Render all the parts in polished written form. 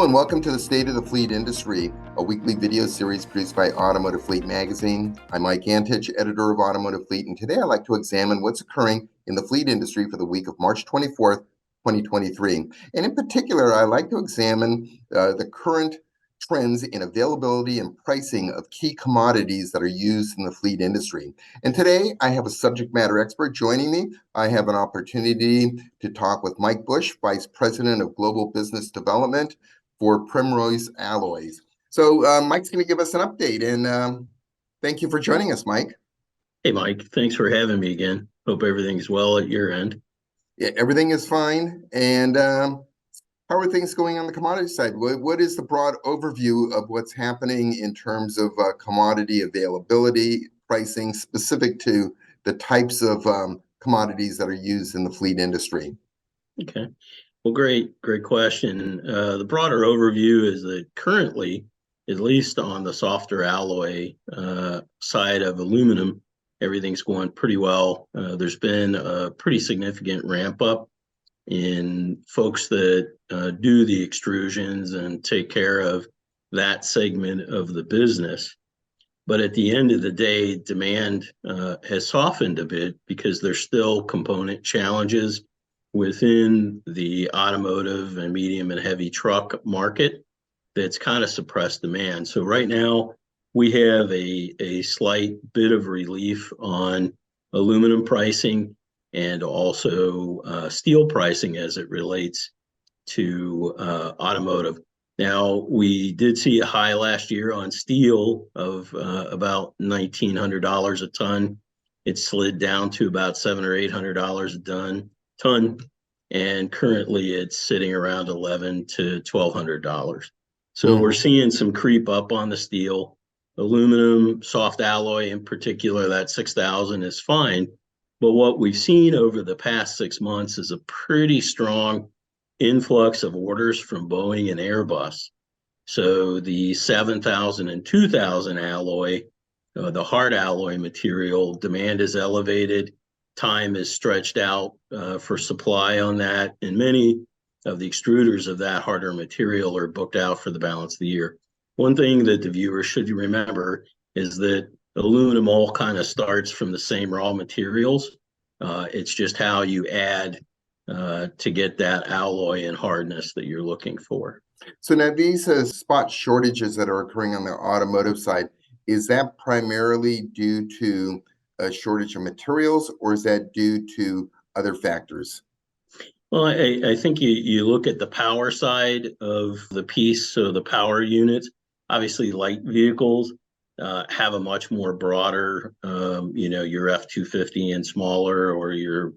Hello and welcome to the State of the Fleet Industry, a weekly video series produced by Automotive Fleet magazine. I'm Mike Antich, editor of Automotive Fleet, and today I'd like to examine what's occurring in the fleet industry for the week of March 24th, 2023. And in particular, I'd like to examine the current trends in availability and pricing of key commodities that are used in the fleet industry. And today I have a subject matter expert joining me. I have an opportunity to talk with Mike Butsch, Vice President of Global Business Development for Primrose Alloys. So Mike's going to give us an update, and thank you for joining us, Mike. Hey, Mike. Thanks for having me again. Hope everything's well at your end. Yeah, everything is fine. And how are things going on the commodity side? What is the broad overview of what's happening in terms of commodity availability, pricing, specific to the types of commodities that are used in the fleet industry? Okay. Well, great question. The broader overview is that currently, at least on the softer alloy side of aluminum, everything's going pretty well. There's been a pretty significant ramp up in folks that do the extrusions and take care of that segment of the business. But at the end of the day, demand has softened a bit because there's still component challenges within the automotive and medium and heavy truck market that's kind of suppressed demand. So right now we have a slight bit of relief on aluminum pricing and also steel pricing as it relates to automotive. Now, we did see a high last year on steel of about $1,900 a ton. It slid down to about $700 or $800 a ton, and currently it's sitting around $1,100 to $1,200. So we're seeing some creep up on the steel. Aluminum, soft alloy in particular, that 6,000 is fine. But what we've seen over the past 6 months is a pretty strong influx of orders from Boeing and Airbus. So the 7,000 and 2,000 alloy, the hard alloy material, demand is elevated. Time is stretched out for supply on that. And many of the extruders of that harder material are booked out for the balance of the year. One thing that the viewers should remember is that aluminum all kind of starts from the same raw materials. It's just how you add to get that alloy and hardness that you're looking for. So now these spot shortages that are occurring on the automotive side, is that primarily due to a shortage of materials, or is that due to other factors? Well, I think you look at the power side of the piece. So the power units, obviously light vehicles have a much more broader, your F-250 and smaller, or your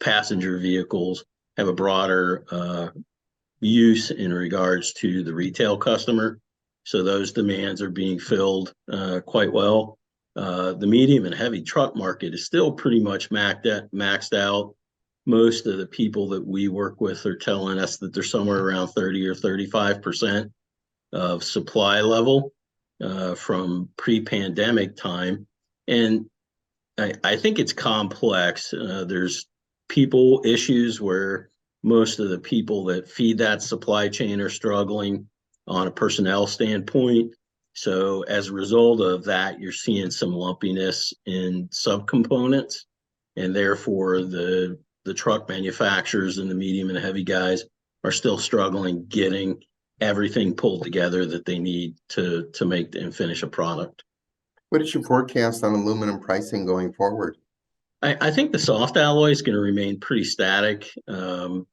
passenger vehicles have a broader use in regards to the retail customer. So those demands are being filled quite well. The medium and heavy truck market is still pretty much maxed out. Most of the people that we work with are telling us that they're somewhere around 30 or 35% of supply level from pre-pandemic time. And I think it's complex. There's people issues where most of the people that feed that supply chain are struggling on a personnel standpoint. So as a result of that, you're seeing some lumpiness in subcomponents, and therefore the truck manufacturers and the medium and heavy guys are still struggling getting everything pulled together that they need to make and finish a product. What is your forecast on aluminum pricing going forward? I think the soft alloy is going to remain pretty static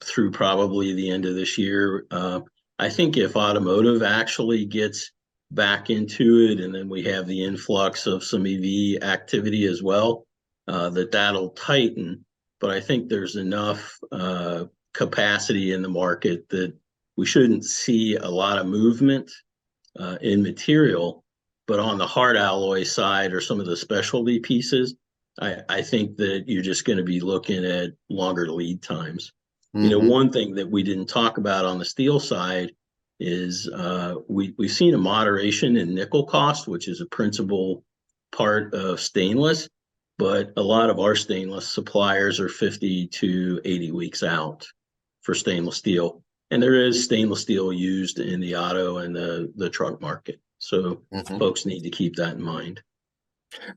through probably the end of this year. I think if automotive actually gets back into it, and then we have the influx of some EV activity as well, that'll tighten. But I think there's enough capacity in the market that we shouldn't see a lot of movement in material. But on the hard alloy side or some of the specialty pieces, I think that you're just going to be looking at longer lead times. One thing that we didn't talk about on the steel side is we've seen a moderation in nickel cost, which is a principal part of stainless. But a lot of our stainless suppliers are 50 to 80 weeks out for stainless steel. And there is stainless steel used in the auto and the truck market. So folks need to keep that in mind.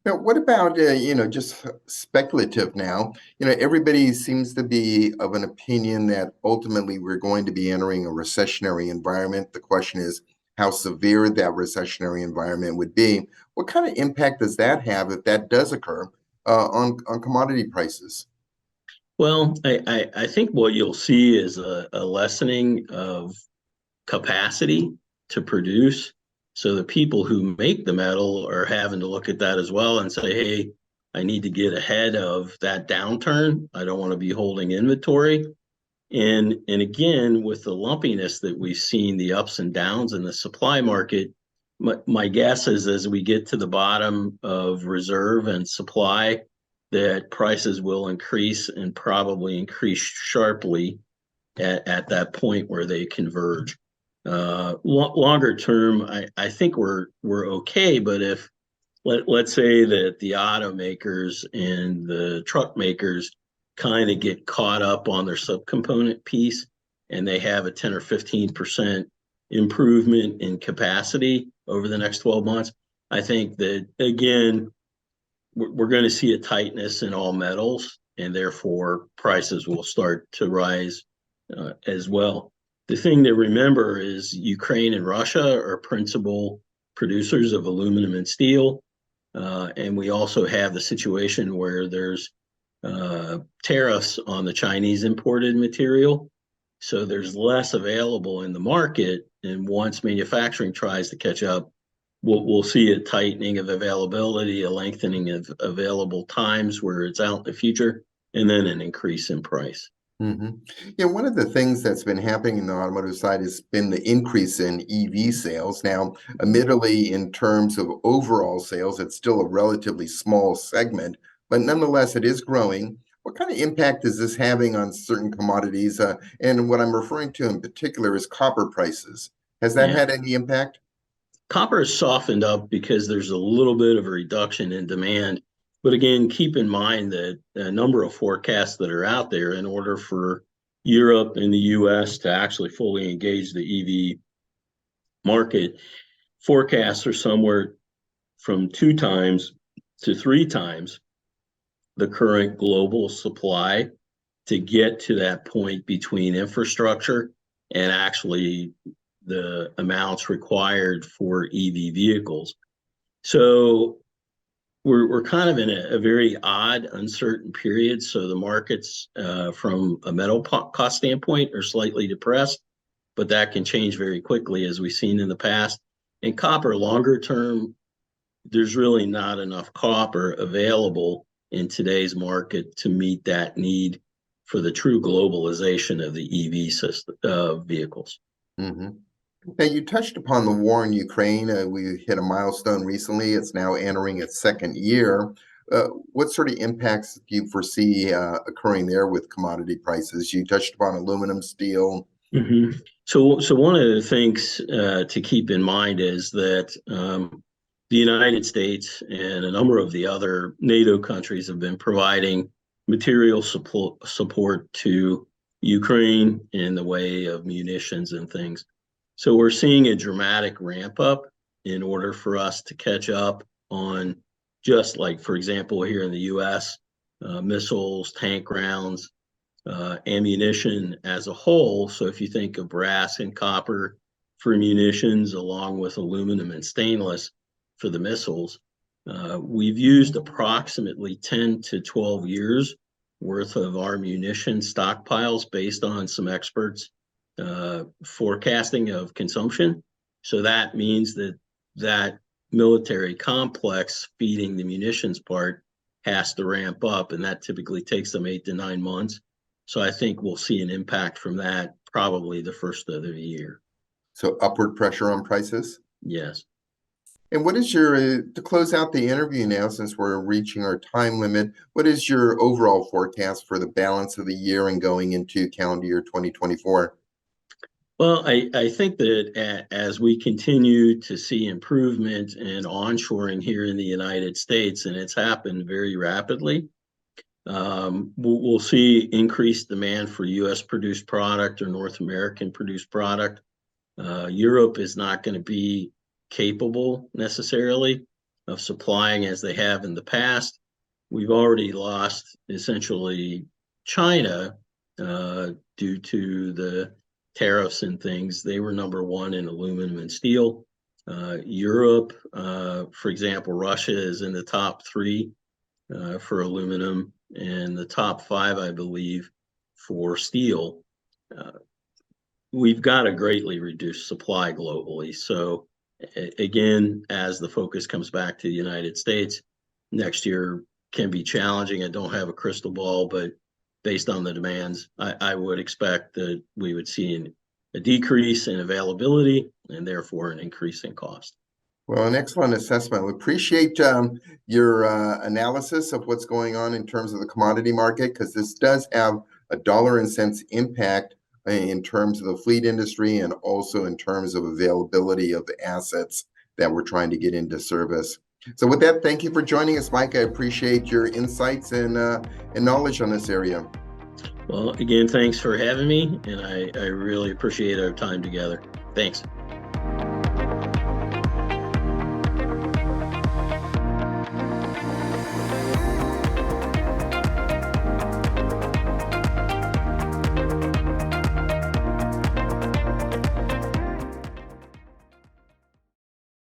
Now, what about, just speculative now? Everybody seems to be of an opinion that ultimately we're going to be entering a recessionary environment. The question is how severe that recessionary environment would be. What kind of impact does that have if that does occur on commodity prices? Well, I think what you'll see is a lessening of capacity to produce. So the people who make the metal are having to look at that as well and say, hey, I need to get ahead of that downturn. I don't want to be holding inventory. And again, with the lumpiness that we've seen, the ups and downs in the supply market, my guess is as we get to the bottom of reserve and supply, that prices will increase and probably increase sharply at that point where they converge. Longer term, I think we're okay, but if let's say that the automakers and the truck makers kind of get caught up on their subcomponent piece and they have a 10 or 15% improvement in capacity over the next 12 months, I think that again, we're going to see a tightness in all metals and therefore prices will start to rise as well. The thing to remember is Ukraine and Russia are principal producers of aluminum and steel. And we also have the situation where there's tariffs on the Chinese imported material. So there's less available in the market. And once manufacturing tries to catch up, we'll see a tightening of availability, a lengthening of available times where it's out in the future, and then an increase in price. Yeah, one of the things that's been happening in the automotive side has been the increase in EV sales. Now, admittedly, in terms of overall sales, it's still a relatively small segment, but nonetheless, it is growing. What kind of impact is this having on certain commodities? And what I'm referring to in particular is copper prices. Has that Yeah. had any impact? Copper has softened up because there's a little bit of a reduction in demand. But again, keep in mind that a number of forecasts that are out there in order for Europe and the US to actually fully engage the EV market, forecasts are somewhere from 2 times to 3 times the current global supply to get to that point between infrastructure and actually the amounts required for EV vehicles. So we're kind of in a very odd, uncertain period. So the markets from a metal cost standpoint are slightly depressed, but that can change very quickly as we've seen in the past. And copper longer term, there's really not enough copper available in today's market to meet that need for the true globalization of the EV system vehicles. hmm Now, you touched upon the war in Ukraine. We hit a milestone recently. It's now entering its second year. What sort of impacts do you foresee occurring there with commodity prices? You touched upon aluminum, steel. Mm-hmm. So one of the things to keep in mind is that the United States and a number of the other NATO countries have been providing material support to Ukraine in the way of munitions and things. So we're seeing a dramatic ramp up in order for us to catch up on just like, for example, here in the U.S., missiles, tank rounds, ammunition as a whole. So if you think of brass and copper for munitions, along with aluminum and stainless for the missiles, we've used approximately 10 to 12 years worth of our munition stockpiles based on some experts' forecasting of consumption. So that means that military complex feeding the munitions part has to ramp up, and that typically takes them 8 to 9 months. So I think we'll see an impact from that probably the first of the year. So upward pressure on prices. Yes. And what is your, to close out the interview now, since we're reaching our time limit, what is your overall forecast for the balance of the year and going into calendar year 2024? Well, I think that as we continue to see improvement in onshoring here in the United States, and it's happened very rapidly, We'll see increased demand for U.S. produced product or North American produced product. Europe is not going to be capable necessarily of supplying as they have in the past. We've already lost essentially China due to the tariffs and things. They were number one in aluminum and steel. Europe, for example, Russia is in the top three for aluminum and the top five, I believe, for steel. We've got to greatly reduce supply globally. So again, as the focus comes back to the United States, next year can be challenging. I don't have a crystal ball, but based on the demands, I would expect that we would see a decrease in availability and therefore an increase in cost. Well, an excellent assessment. We appreciate your analysis of what's going on in terms of the commodity market, because this does have a dollar and cents impact in terms of the fleet industry and also in terms of availability of the assets that we're trying to get into service. So with that, thank you for joining us, Mike. I appreciate your insights and knowledge on this area. Well, again, thanks for having me, and I really appreciate our time together. Thanks.